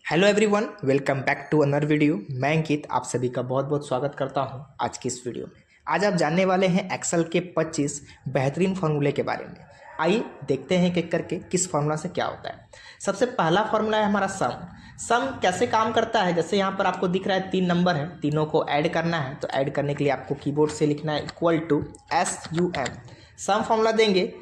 Hello everyone, welcome back to another video. मैं अंकित आप सभी का बहुत बहुत स्वागत करता हूं आज की इस वीडियो में। आज आप जानने वाले हैं एक्सेल के 25 बेहतरीन फार्मूले के बारे में। आइए देखते हैं कि करके किस फार्मूला से क्या होता है। सबसे पहला फार्मूला है हमारा सम। सम कैसे काम करता है, जैसे यहाँ पर आपको दिख रहा है 3 नंबर है, तीनों को ऐड करना है। तो ऐड करने के लिए आपको कीबोर्ड से लिखना है equal to SUM। Sum formula देंगे,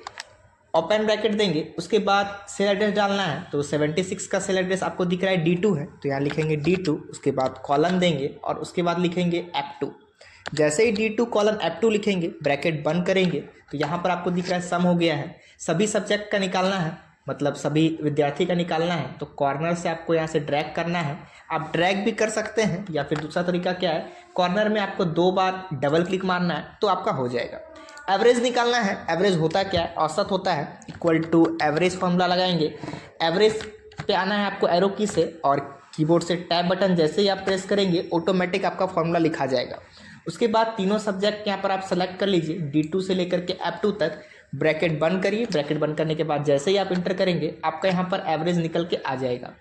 ओपन ब्रैकेट देंगे, उसके बाद सेल एड्रेस डालना है। तो 76 का सेल एड्रेस आपको दिख रहा है D2 है, तो यहाँ लिखेंगे D2। उसके बाद कॉलन देंगे और उसके बाद लिखेंगे F2। जैसे ही D2 कॉलन F2 लिखेंगे, ब्रैकेट बंद करेंगे, तो यहाँ पर आपको दिख रहा है सम हो गया है। सभी सब्जेक्ट का निकालना है, मतलब सभी विद्यार्थी का निकालना है। तो कॉर्नर से आपको यहाँ से ड्रैग करना है। आप ड्रैग भी कर सकते हैं, या फिर दूसरा तरीका क्या है, कॉर्नर में आपको 2 बार डबल क्लिक मारना है तो आपका हो जाएगा। एवरेज निकालना है। एवरेज होता क्या है, औसत होता है, इक्वल टू एवरेज फॉर्मूला लगाएंगे। एवरेज पे आना है आपको एरो की से, और कीबोर्ड से टैब बटन जैसे ही आप प्रेस करेंगे ऑटोमेटिक आपका फॉर्मूला लिखा जाएगा। उसके बाद तीनों सब्जेक्ट यहाँ पर आप सेलेक्ट कर लीजिए, D2 से लेकर के F2 तक। ब्रैकेट बंद करिए। ब्रैकेट बंद करने के बाद जैसे ही आप इंटर करेंगे, आपका यहाँ पर एवरेज निकल के आ जाएगा।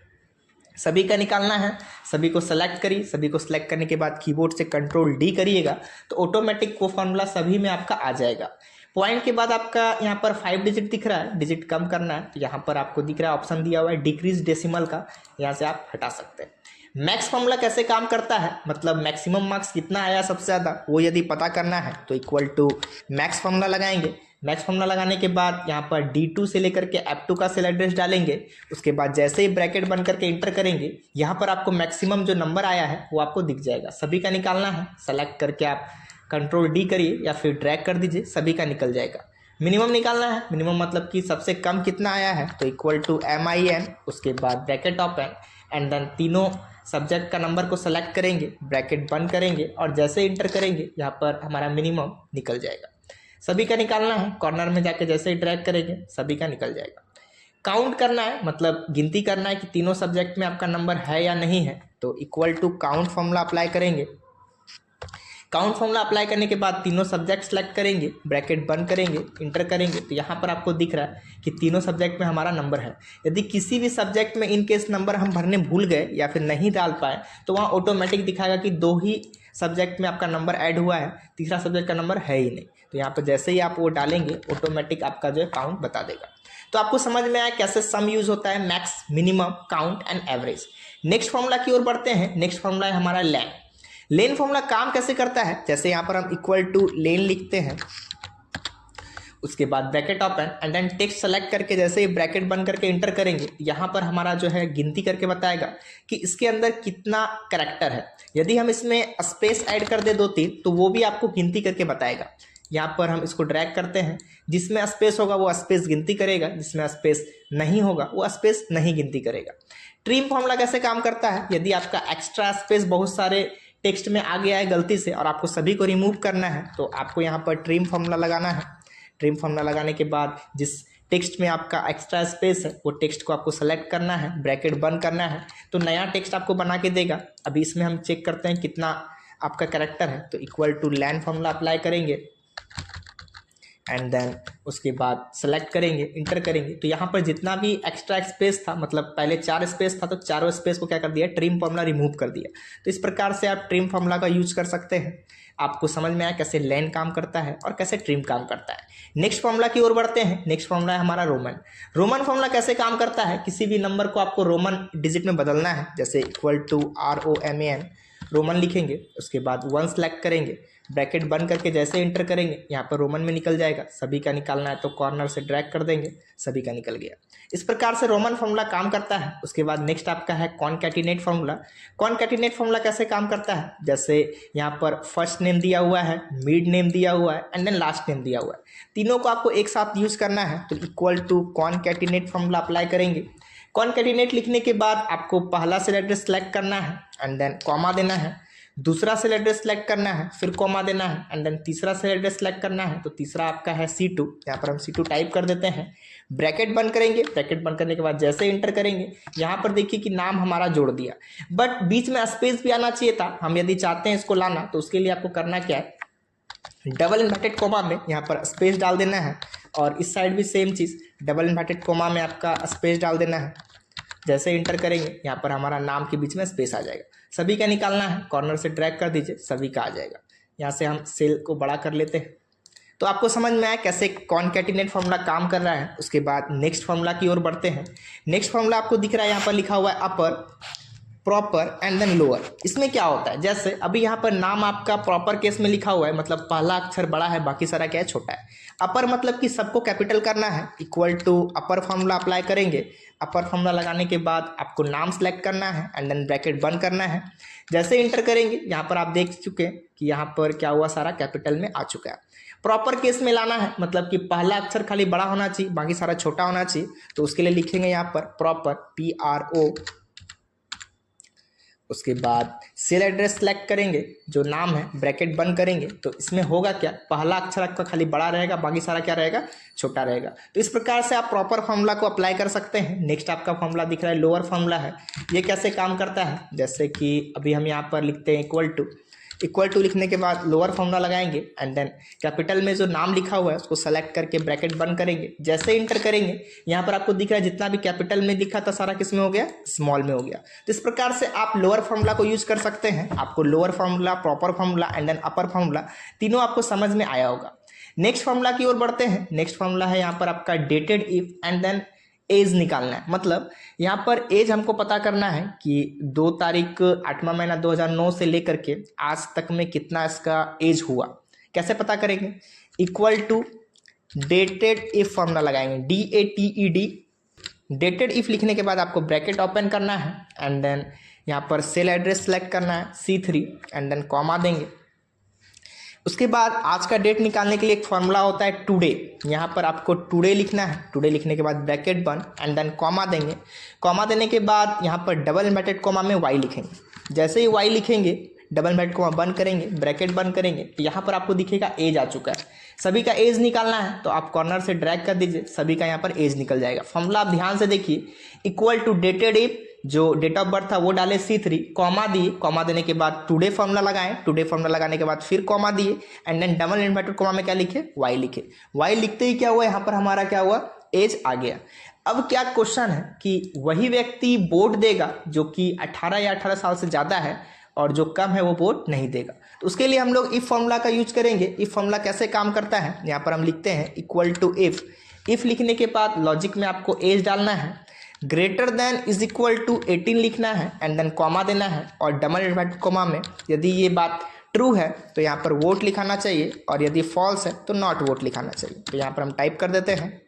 सभी का निकालना है, सभी को सेलेक्ट करिए। सभी को सेलेक्ट करने के बाद कीबोर्ड से कंट्रोल D करिएगा, तो ऑटोमेटिक वो फॉर्मूला सभी में आपका आ जाएगा। पॉइंट के बाद आपका यहाँ पर 5 डिजिट दिख रहा है, डिजिट कम करना है, तो यहाँ पर आपको दिख रहा है ऑप्शन दिया हुआ है डिक्रीज डेसिमल का, यहाँ से आप हटा सकते हैं। मैक्स फॉर्मूला कैसे काम करता है, मतलब मैक्सिमम मार्क्स कितना आया सबसे ज़्यादा, वो यदि पता करना है तो इक्वल टू मैक्स फॉर्मूला लगाएंगे। मैक्स फॉर्मूला लगाने के बाद यहाँ पर D2 से लेकर के F2 का सेल एड्रेस डालेंगे। उसके बाद जैसे ही ब्रैकेट बंद करके इंटर करेंगे, यहाँ पर आपको मैक्सिमम जो नंबर आया है वो आपको दिख जाएगा। सभी का निकालना है, सेलेक्ट करके आप कंट्रोल D करिए या फिर ड्रैग कर दीजिए, सभी का निकल जाएगा। मिनिमम निकालना है, मिनिमम मतलब कि सबसे कम कितना आया है, तो इक्वल टू MIN। उसके बाद ब्रैकेट ओपन एंड देन तीनों सब्जेक्ट का नंबर को सेलेक्ट करेंगे, ब्रैकेट बंद करेंगे और जैसे इंटर करेंगे यहाँ पर हमारा मिनिमम निकल जाएगा। सभी का निकालना है, कॉर्नर में जाके जैसे ही ड्रैग करेंगे सभी का निकल जाएगा। काउंट करना है, मतलब गिनती करना है कि तीनों सब्जेक्ट में आपका नंबर है या नहीं है, तो equal to count formula apply करेंगे। काउंट फॉर्मूला अप्लाई करने के बाद तीनों सब्जेक्ट सेलेक्ट करेंगे, ब्रैकेट बंद करेंगे, इंटर करेंगे, तो यहाँ पर आपको दिख रहा है कि तीनों सब्जेक्ट में हमारा नंबर है। यदि किसी भी सब्जेक्ट में इन केस नंबर हम भरने भूल गए या फिर नहीं डाल पाए, तो वहाँ ऑटोमेटिक दिखाएगा कि 2 ही सब्जेक्ट में आपका नंबर ऐड हुआ है, तीसरा सब्जेक्ट का नंबर है ही नहीं। तो यहाँ पर जैसे ही आप वो डालेंगे ऑटोमेटिक आपका जो है काउंट बता देगा। तो आपको समझ में आया कैसे सम यूज होता है, max, minimum, count and average. Next formula की ओर बढ़ते हैं। नेक्स्ट फॉर्मूला है हमारा लेन। लेन फॉर्मूला काम कैसे करता है, जैसे यहाँ पर हम इक्वल टू लेन लिखते हैं, उसके बाद bracket open and then text select करके जैसे ही ब्रैकेट बंद करके इंटर करेंगे, यहाँ पर हमारा जो है गिनती करके बताएगा कि इसके अंदर कितना कैरेक्टर है। यदि हम इसमें स्पेस ऐड कर दे 2-3, तो वो भी आपको गिनती करके बताएगा। यहाँ पर हम इसको ड्रैग करते हैं, जिसमें स्पेस होगा वो स्पेस गिनती करेगा, जिसमें स्पेस नहीं होगा वो स्पेस नहीं गिनती करेगा। ट्रिम फॉर्मूला कैसे काम करता है, यदि आपका एक्स्ट्रा स्पेस बहुत सारे टेक्स्ट में आ गया है गलती से और आपको सभी को रिमूव करना है, तो आपको यहाँ पर ट्रिम फॉर्मूला लगाना है। ट्रिम फॉर्मूला लगाने के बाद जिस टेक्स्ट में आपका एक्स्ट्रा स्पेस है वो टेक्स्ट को आपको सेलेक्ट करना है, ब्रैकेट बंद करना है, तो नया टेक्स्ट आपको बना के देगा। अभी इसमें हम चेक करते हैं कितना आपका कैरेक्टर है, तो equal two lane formula apply करेंगे एंड देन उसके बाद सेलेक्ट करेंगे, इंटर करेंगे, तो यहाँ पर जितना भी एक्स्ट्रा स्पेस था, मतलब पहले 4 स्पेस था, तो चारों स्पेस को क्या कर दिया, ट्रिम फॉर्मूला रिमूव कर दिया। तो इस प्रकार से आप ट्रिम फॉर्मूला का यूज कर सकते हैं। आपको समझ में आया कैसे लेन काम करता है और कैसे ट्रिम काम करता है। नेक्स्ट फॉर्मूला की ओर बढ़ते हैं। नेक्स्ट फॉर्मूला है हमारा रोमन। रोमन फॉर्मूला कैसे काम करता है, किसी भी नंबर को आपको रोमन डिजिट में बदलना है, जैसे इक्वल टू ROMAN रोमन लिखेंगे, उसके बाद 1 सेलेक्ट करेंगे, ब्रैकेट बंद करके जैसे इंटर करेंगे यहाँ पर रोमन में निकल जाएगा। सभी का निकालना है तो कॉर्नर से ड्रैग कर देंगे, सभी का निकल गया। इस प्रकार से रोमन फॉर्मूला काम करता है। उसके बाद नेक्स्ट आपका है कॉनकैटिनेट फॉर्मूला। कॉनकैटिनेट फॉर्मूला कैसे काम करता है, जैसे यहाँ पर फर्स्ट नेम दिया हुआ है, मिड नेम दिया हुआ है एंड देन लास्ट नेम दिया हुआ है, तीनों को आपको एक साथ यूज करना है, तो equal to concatenate formula apply करेंगे। कॉनकैटिनेट लिखने के बाद आपको पहला सेल एड्रेस सेलेक्ट करना है एंड देन कॉमा देना है, दूसरा सेल एड्रेस सेलेक्ट करना है, फिर कॉमा देना है एंड देन तीसरा सेल एड्रेस सेलेक्ट करना है, तो तीसरा आपका है C2। यहाँ पर हम C2 टाइप कर देते हैं, ब्रैकेट बंद करेंगे। ब्रैकेट बंद करने के बाद जैसे इंटर करेंगे, यहाँ पर देखिए कि नाम हमारा जोड़ दिया, बट बीच में स्पेस भी आना चाहिए था। हम यदि चाहते हैं इसको लाना, तो उसके लिए आपको करना क्या है, डबल इन्वर्टेड कोमा में यहाँ पर स्पेस डाल देना है, और इस साइड भी सेम चीज़, डबल इन्वर्टेड कोमा में आपका स्पेस डाल देना है। जैसे इंटर करेंगे यहाँ पर हमारा नाम के बीच में स्पेस आ जाएगा। सभी का निकालना है, कॉर्नर से ड्रैग कर दीजिए, सभी का आ जाएगा। यहाँ से हम सेल को बड़ा कर लेते हैं। तो आपको समझ में आया कैसे कॉनकैटिनेट फॉर्मूला काम कर रहा है। उसके बाद नेक्स्ट फॉर्मूला की ओर बढ़ते हैं। नेक्स्ट फॉर्मूला आपको दिख रहा है, यहाँ पर लिखा हुआ है अपर, प्रॉपर एंड देन लोअर। इसमें क्या होता है, जैसे अभी यहाँ पर नाम आपका प्रॉपर केस में लिखा हुआ है, मतलब पहला अक्षर बड़ा है, बाकी सारा क्या है, छोटा है। अपर मतलब कि सबको कैपिटल करना है, equal to upper formula apply करेंगे। अपर फॉर्मूला लगाने के बाद आपको नाम सेलेक्ट करना है एंड देन ब्रैकेट बंद करना है। जैसे इंटर करेंगे यहाँ पर आप देख चुके हैं कि यहाँ पर क्या हुआ, सारा कैपिटल में आ चुका है। प्रॉपर केस में लाना है, मतलब कि पहला अक्षर खाली बड़ा होना चाहिए, बाकी सारा छोटा होना चाहिए। तो उसके लिए लिखेंगे यहाँ पर प्रॉपर, PRO। उसके बाद सेल एड्रेस सेलेक्ट करेंगे, जो नाम है, ब्रैकेट बंद करेंगे। तो इसमें होगा क्या, पहला अक्षर आपका खाली बड़ा रहेगा, बाकी सारा क्या रहेगा, छोटा रहेगा। तो इस प्रकार से आप प्रॉपर फॉर्मूला को अप्लाई कर सकते हैं। नेक्स्ट आपका फॉर्मूला दिख रहा है, लोअर फॉर्मूला है। ये कैसे काम करता है, जैसे कि अभी हम यहाँ पर लिखते हैं इक्वल टू लिखने के बाद लोअर फॉर्मूला लगाएंगे एंड देन कैपिटल में जो नाम लिखा हुआ है उसको सेलेक्ट करके ब्रैकेट बंद करेंगे। जैसे इंटर करेंगे यहाँ पर आपको दिख रहा है जितना भी कैपिटल में लिखा था सारा किस में हो गया, स्मॉल में हो गया। तो इस प्रकार से आप लोअर फॉर्मूला को यूज कर सकते हैं। आपको lower formula, proper formula and then upper formula तीनों आपको समझ में आया होगा। नेक्स्ट फॉर्मूला की ओर बढ़ते हैं। नेक्स्ट फॉर्मूला है यहाँ पर आपका dated if and then age निकालना है। मतलब यहाँ पर एज हमको पता करना है कि 2 तारीख 8वां महीना 2009 से लेकर के आज तक में कितना इसका एज हुआ। कैसे पता करेंगे, equal to dated if formula लगाएंगे, DATED। डेटेड इफ लिखने के बाद आपको ब्रैकेट ओपन करना है एंड देन यहाँ पर सेल एड्रेस सेलेक्ट करना है, C3 एंड देन कॉमा देंगे। उसके बाद आज का डेट निकालने के लिए एक फॉर्मूला होता है टुडे। यहाँ पर आपको टुडे लिखना है, टुडे लिखने के बाद ब्रैकेट बंद एंड देन कॉमा देंगे। कॉमा देने के बाद यहाँ पर डबल इन्वर्टेड कॉमा में y लिखेंगे। जैसे ही y लिखेंगे डबल इन्वर्टेड कॉमा बंद करेंगे, ब्रैकेट बंद करेंगे, तो यहाँ पर आपको दिखेगा एज आ चुका है। सभी का एज निकालना है तो आप कॉर्नर से ड्रैग कर दीजिए, सभी का यहाँ पर एज निकल जाएगा। फॉर्मूला आप ध्यान से देखिए, इक्वल टू डेटेड इफ, जो डेट ऑफ बर्थ था वो डाले C3, कॉमा दिए, कॉमा देने के बाद टुडे फॉर्मूला लगाएं, टुडे फॉर्मूला लगाने के बाद फिर कॉमा दिए and then double inverted comma में क्या लिखे, y लिखे। y लिखते ही क्या हुआ, यहाँ पर हमारा क्या हुआ, एज आ गया। अब क्या क्वेश्चन है कि वही व्यक्ति वोट देगा जो कि 18 या 18 साल से ज़्यादा है और जो कम है वो वोट नहीं देगा। तो उसके लिए हम लोग इफ फॉर्मूला का यूज करेंगे। इफ फॉर्मूला कैसे काम करता है, यहाँ पर हम लिखते हैं इक्वल टू इफ लिखने के बाद लॉजिक में आपको एज डालना है, greater than is equal to 18 लिखना है एंड देन कॉमा देना है और डबल इन्वर्टेड कॉमा में यदि ये बात ट्रू है तो यहाँ पर वोट लिखाना चाहिए और यदि फॉल्स है तो नॉट वोट लिखाना चाहिए। तो यहाँ पर हम टाइप कर देते हैं।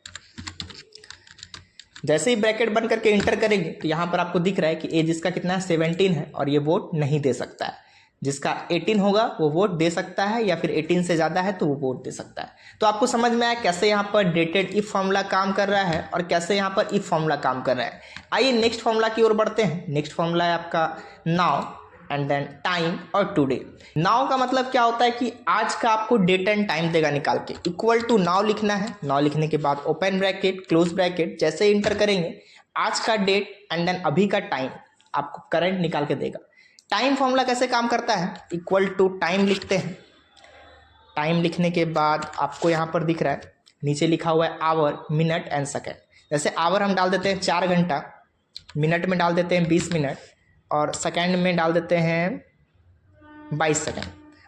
जैसे ही ब्रैकेट बंद करके इंटर करेंगे तो यहाँ पर आपको दिख रहा है कि एज इसका कितना है, 17 है और ये वोट नहीं दे सकता है। जिसका 18 होगा वो वोट दे सकता है या फिर 18 से ज़्यादा है तो वो वोट दे सकता है। तो आपको समझ में आया कैसे यहाँ पर डेटेड इफ फॉर्मूला काम कर रहा है और कैसे यहाँ पर इफ फॉर्मूला काम कर रहा है। आइए नेक्स्ट फॉर्मूला की ओर बढ़ते हैं। नेक्स्ट फॉर्मूला है आपका नाउ एंड देन टाइम और टुडे। नाउ का मतलब क्या होता है कि आज का आपको डेट एंड टाइम देगा निकाल के। इक्वल टू नाउ लिखना है, नाउ लिखने के बाद ओपन ब्रैकेट क्लोज ब्रैकेट, जैसे इंटर करेंगे आज का डेट एंड देन अभी का टाइम आपको करंट निकाल के देगा। टाइम फॉर्मूला कैसे काम करता है, इक्वल टू टाइम लिखते हैं। टाइम लिखने के बाद आपको यहाँ पर दिख रहा है नीचे लिखा हुआ है आवर, मिनट एंड सेकेंड। जैसे आवर हम डाल देते हैं 4 घंटा, मिनट में डाल देते हैं 20 मिनट और सेकेंड में डाल देते हैं 22 सेकेंड।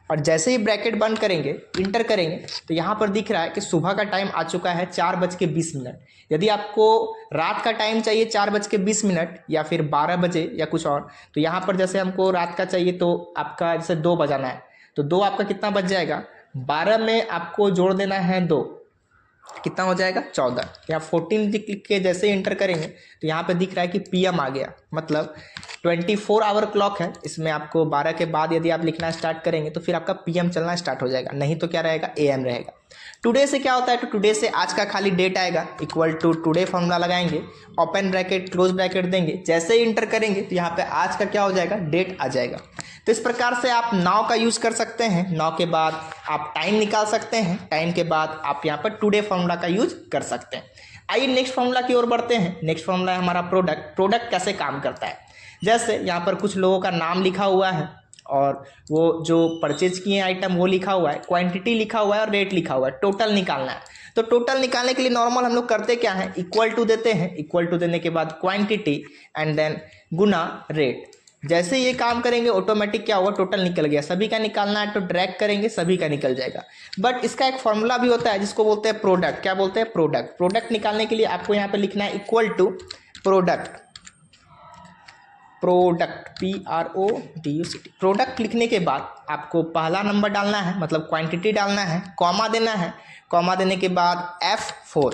और जैसे ही ब्रैकेट बंद करेंगे इंटर करेंगे तो यहाँ पर दिख रहा है कि सुबह का टाइम आ चुका है 4:20। यदि आपको रात का टाइम चाहिए 4:20 या फिर 12 बजे या कुछ और, तो यहाँ पर जैसे हमको रात का चाहिए तो आपका जैसे 2 बजाना है तो 2 आपका कितना बज जाएगा, 12 में आपको जोड़ देना है 2, कितना हो जाएगा 14। या 14 लिख के जैसे इंटर करेंगे तो यहाँ पे दिख रहा है कि PM आ गया, मतलब 24 आवर क्लॉक है। इसमें आपको 12 के बाद यदि आप लिखना स्टार्ट करेंगे तो फिर आपका PM चलना स्टार्ट हो जाएगा, नहीं तो क्या रहेगा AM रहेगा। टुडे से क्या होता है, तो टुडे से आज का खाली डेट आएगा, इक्वल टू टुडे फॉर्मूला लगाएंगे, ओपन ब्रैकेट क्लोज ब्रैकेट देंगे, जैसे ही इंटर करेंगे तो यहाँ पे आज का क्या हो जाएगा, डेट आ जाएगा। तो इस प्रकार से आप नाउ का यूज़ कर सकते हैं। नाउ के बाद आप टाइम निकाल सकते हैं, टाइम के बाद आप यहाँ पर टुडे फॉर्मूला का यूज कर सकते हैं। आइए नेक्स्ट फॉर्मूला की ओर बढ़ते हैं। नेक्स्ट फॉर्मूला है हमारा प्रोडक्ट। प्रोडक्ट कैसे काम करता है, जैसे यहाँ पर कुछ लोगों का नाम लिखा हुआ है और वो जो परचेज किए आइटम वो लिखा हुआ है, क्वांटिटी लिखा हुआ है और रेट लिखा हुआ है, टोटल निकालना है। तो टोटल निकालने के लिए नॉर्मल हम लोग करते क्या है, इक्वल टू देते हैं, इक्वल टू देने के बाद क्वांटिटी एंड देन गुना रेट। जैसे ये काम करेंगे ऑटोमेटिक क्या होगा, टोटल निकल गया। सभी का निकालना है तो ड्रैग करेंगे, सभी का निकल जाएगा। बट इसका एक फॉर्मूला भी होता है जिसको बोलते हैं प्रोडक्ट। क्या बोलते हैं, प्रोडक्ट। प्रोडक्ट निकालने के लिए आपको यहाँ पे लिखना है equal to product, product PRODUCT। Product लिखने के बाद आपको पहला नंबर डालना है, मतलब क्वांटिटी डालना है, कॉमा देना है, कॉमा देने के बाद F4,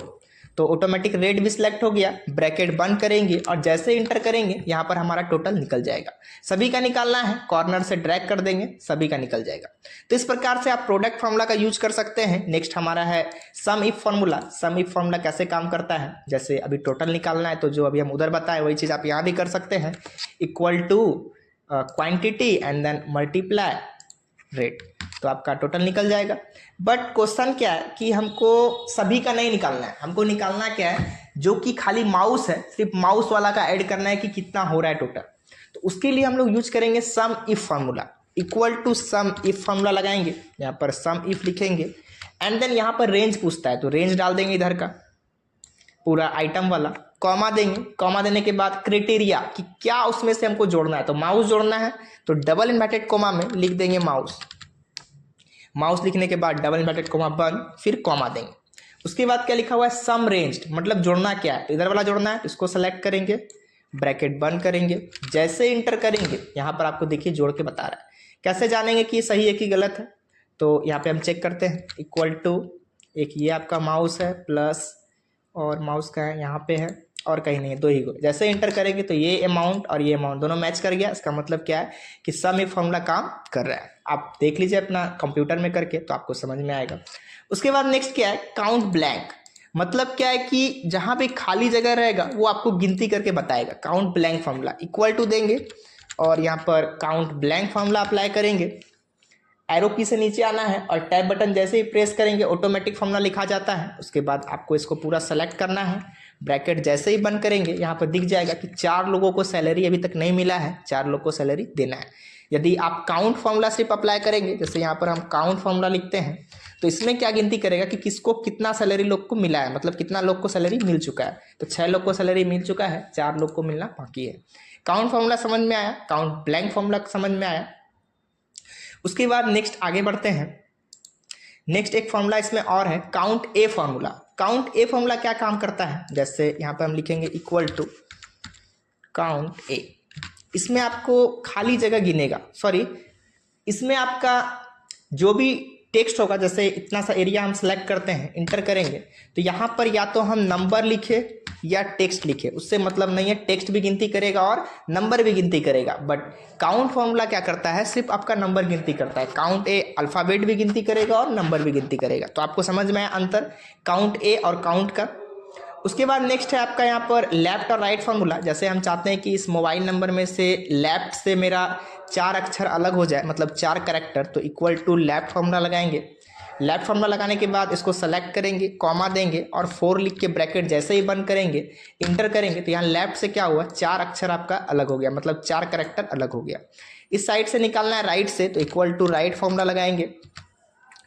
तो ऑटोमेटिक रेट भी सिलेक्ट हो गया। ब्रैकेट बंद करेंगे और जैसे इंटर करेंगे यहाँ पर हमारा टोटल निकल जाएगा। सभी का निकालना है, कॉर्नर से ड्रैग कर देंगे, सभी का निकल जाएगा। तो इस प्रकार से आप प्रोडक्ट फार्मूला का यूज कर सकते हैं। नेक्स्ट हमारा है sum if formula. Sum if formula कैसे काम करता है, जैसे अभी टोटल निकालना है तो जो अभी हम उधर बताए वही चीज़ आप यहाँ भी कर सकते हैं। Equal to quantity and then multiply rate, तो आपका टोटल निकल जाएगा। बट क्वेश्चन क्या है कि हमको सभी का नहीं निकालना है, हमको निकालना क्या है, जो कि खाली माउस है, सिर्फ माउस वाला का ऐड करना है कि कितना हो रहा है टोटल। तो उसके लिए हम लोग यूज करेंगे sum if formula. Equal to sum if formula लगाएंगे, यहाँ पर सम इफ लिखेंगे एंड देन यहाँ पर रेंज पूछता है तो रेंज डाल देंगे इधर का पूरा आइटम वाला, कॉमा देंगे। कॉमा देने के बाद क्राइटेरिया कि क्या उसमें से हमको जोड़ना है, तो माउस जोड़ना है तो डबल इन्वर्टेड कॉमा में लिख देंगे माउस। माउस लिखने के बाद डबल इन्वर्टेड कॉमा बंद, फिर कॉमा देंगे। उसके बाद क्या लिखा हुआ है, सम रेंज्ड, मतलब जोड़ना क्या है, तो इधर वाला जोड़ना है, इसको सेलेक्ट करेंगे, ब्रैकेट बंद करेंगे। जैसे इंटर करेंगे यहाँ पर आपको देखिए जोड़ के बता रहा है। कैसे जानेंगे कि सही है कि गलत है, तो यहाँ पे हम चेक करते हैं। इक्वल टू एक ये आपका माउस है प्लस और माउस का है यहाँ पे है और कहीं नहीं है, दो ही को। जैसे इंटर करेंगे तो ये अमाउंट और ये अमाउंट दोनों मैच कर गया। इसका मतलब क्या है कि सम इफ फार्मूला काम कर रहा है। आप देख लीजिए अपना कंप्यूटर में करके तो आपको समझ में आएगा। उसके बाद नेक्स्ट क्या है, काउंट ब्लैंक। मतलब क्या है कि जहां भी खाली जगह रहेगा वो आपको गिनती करके बताएगा। Count blank formula equal to देंगे और यहाँ पर काउंट ब्लैंक फार्मूला अप्लाई करेंगे। एरो की से नीचे आना है और टैब बटन जैसे ही प्रेस करेंगे ऑटोमेटिक फार्मूला लिखा जाता है। उसके बाद आपको इसको पूरा सेलेक्ट करना है, ब्रैकेट जैसे ही बंद करेंगे यहाँ पर दिख जाएगा कि 4 लोगों को सैलरी अभी तक नहीं मिला है, 4 लोग को सैलरी देना है। यदि आप काउंट फार्मूला सिर्फ अप्लाई करेंगे, जैसे यहाँ पर हम काउंट फार्मूला लिखते हैं, तो इसमें क्या गिनती करेगा कि किसको कितना सैलरी लोग को मिला है, मतलब कितना लोग को सैलरी मिल चुका है। तो 6 लोग को सैलरी मिल चुका है, 4 लोग को मिलना बाकी है। काउंट फार्मूला समझ में आया, काउंट ब्लैंक फार्मूला समझ में आया। उसके बाद नेक्स्ट आगे बढ़ते हैं। नेक्स्ट एक फॉर्मूला इसमें और है, काउंट ए फार्मूला। काउंट ए फार्मूला क्या काम करता है, जैसे यहाँ पे हम लिखेंगे इक्वल टू काउंट ए। इसमें आपको खाली जगह गिनेगा, सॉरी इसमें आपका जो भी टेक्स्ट होगा, जैसे इतना सा एरिया हम सेलेक्ट करते हैं, इंटर करेंगे तो यहाँ पर या तो हम नंबर लिखे या टेक्स्ट लिखे, उससे मतलब नहीं है। टेक्स्ट भी गिनती करेगा और नंबर भी गिनती करेगा। बट काउंट फार्मूला क्या करता है, सिर्फ आपका नंबर गिनती करता है। काउंट ए अल्फ़ाबेट भी गिनती करेगा और नंबर भी गिनती करेगा। तो आपको समझ में आया अंतर काउंट ए और काउंट का। उसके बाद नेक्स्ट है आपका यहाँ पर लेफ्ट और राइट फार्मूला। जैसे हम चाहते हैं कि इस मोबाइल नंबर में से लेफ्ट से मेरा 4 अक्षर अलग हो जाए, मतलब 4 कैरेक्टर, तो इक्वल टू लेफ्ट फार्मूला लगाएंगे। लेफ्ट फार्मूला लगाने के बाद इसको सेलेक्ट करेंगे, कॉमा देंगे और 4 लिख के ब्रैकेट जैसे ही बंद करेंगे, इंटर करेंगे तो यहाँ लेफ्ट से क्या हुआ, 4 अक्षर आपका अलग हो गया, मतलब 4 कैरेक्टर अलग हो गया। इस साइड से निकालना है राइट से, तो इक्वल टू राइट फार्मूला लगाएंगे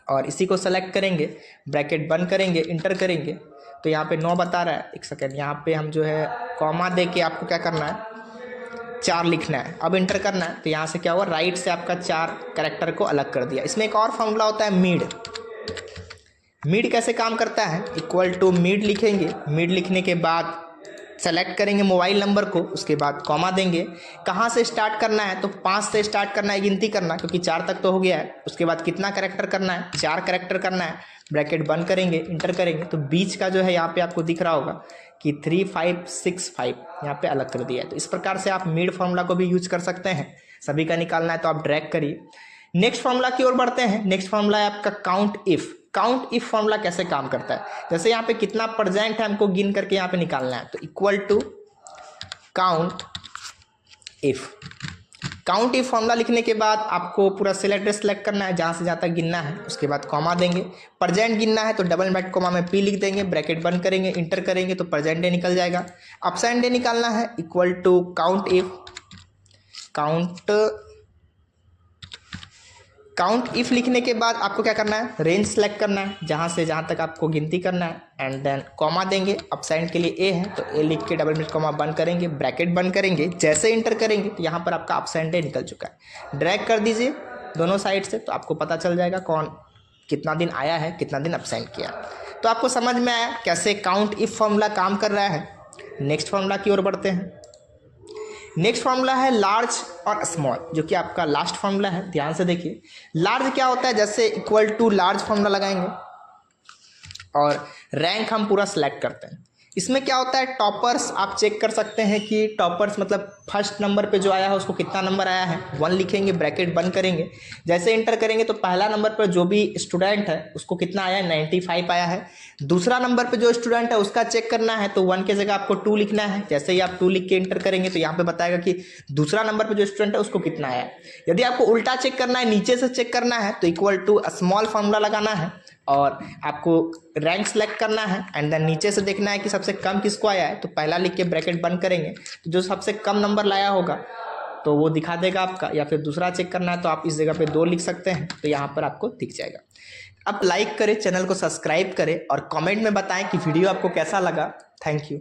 और इसी को सेलेक्ट करेंगे, ब्रैकेट बंद करेंगे, इंटर करेंगे तो यहाँ पे 9 बता रहा है। एक सेकेंड, यहाँ पे हम जो है कॉमा दे के आपको क्या करना है, 4 लिखना है, अब इंटर करना है तो यहाँ से क्या हुआ, राइट से आपका 4 कैरेक्टर को अलग कर दिया। इसमें एक और फार्मूला होता है मीड। मीड कैसे काम करता है, इक्वल टू मीड लिखेंगे, मीड लिखने के बाद सेलेक्ट करेंगे मोबाइल नंबर को, उसके बाद कॉमा देंगे। कहाँ से स्टार्ट करना है, तो 5 से स्टार्ट करना है, गिनती करना, क्योंकि 4 तक तो हो गया है। उसके बाद कितना कैरेक्टर करना है, 4 कैरेक्टर करना है, ब्रैकेट बंद करेंगे, इंटर करेंगे तो बीच का जो है यहाँ पे आपको दिख रहा होगा कि 3565 यहाँ पे अलग कर दिया है। तो इस प्रकार से आप मीड फार्मूला को भी यूज कर सकते हैं। सभी का निकालना है तो आप ड्रैग करिए। नेक्स्ट फार्मूला की ओर बढ़ते हैं। नेक्स्ट फार्मूला है आपका count if. Count if formula कैसे काम करता है, जैसे यहाँ पे कितना प्रेजेंट है हमको गिन करके यहाँ पे निकालना है, तो equal to count if. Count if formula लिखने के बाद आपको पूरा सेलेक्ट करना है, जहाँ से जहाँ तक गिनना है, उसके बाद कॉमा देंगे। प्रेजेंट गिनना है तो डबल इन्वर्टेड कॉमा में पी लिख देंगे, ब्रैकेट बंद करेंगे, इंटर करेंगे तो प्रेजेंट डे निकल जाएगा। अपसेंट डे निकालना है, equal to count if count count if लिखने के बाद आपको क्या करना है, रेंज सेलेक्ट करना है, जहाँ से जहाँ तक आपको गिनती करना है, एंड देन कॉमा देंगे। अब साइड के लिए ए है तो ए लिख के डबल मिनट कॉमा बंद करेंगे, ब्रैकेट बंद करेंगे। जैसे इंटर करेंगे तो यहाँ पर आपका अपसाइड डे निकल चुका है। ड्रैग कर दीजिए दोनों साइड से तो आपको पता चल जाएगा कौन कितना दिन आया है, कितना दिन अपसाइड किया। तो आपको समझ में आया कैसे काउंट इफ फॉर्मूला काम कर रहा है। नेक्स्ट फॉर्मूला की ओर बढ़ते हैं। नेक्स्ट फॉर्मूला है लार्ज और स्मॉल, जो कि आपका लास्ट फॉर्मूला है। ध्यान से देखिए, लार्ज क्या होता है, जैसे इक्वल टू लार्ज फॉर्मूला लगाएंगे और रैंक हम पूरा सेलेक्ट करते हैं। इसमें क्या होता है, टॉपर्स आप चेक कर सकते हैं कि टॉपर्स मतलब फर्स्ट नंबर पे जो आया है उसको कितना नंबर आया है। 1 लिखेंगे, ब्रैकेट बंद करेंगे। जैसे इंटर करेंगे तो पहला नंबर पर जो भी स्टूडेंट है उसको कितना आया है, 95 आया है। दूसरा नंबर पे जो स्टूडेंट है उसका चेक करना है तो 1 की जगह आपको 2 लिखना है। जैसे ही आप 2 लिख के इंटर करेंगे तो यहाँ पे बताएगा कि दूसरा नंबर पे जो स्टूडेंट है उसको कितना आया है। यदि आपको उल्टा चेक करना है, नीचे से चेक करना है, तो इक्वल टू स्मॉल फॉर्मूला लगाना है और आपको रैंक सेलेक्ट करना है एंड देन नीचे से देखना है कि सबसे कम किसको आया है। तो पहला लिख के ब्रैकेट बंद करेंगे तो जो सबसे कम नंबर लाया होगा तो वो दिखा देगा आपका, या फिर दूसरा चेक करना है तो आप इस जगह पे 2 लिख सकते हैं तो यहाँ पर आपको दिख जाएगा। आप लाइक करें, चैनल को सब्सक्राइब करें और कमेंट में बताएं कि वीडियो आपको कैसा लगा। Thank you.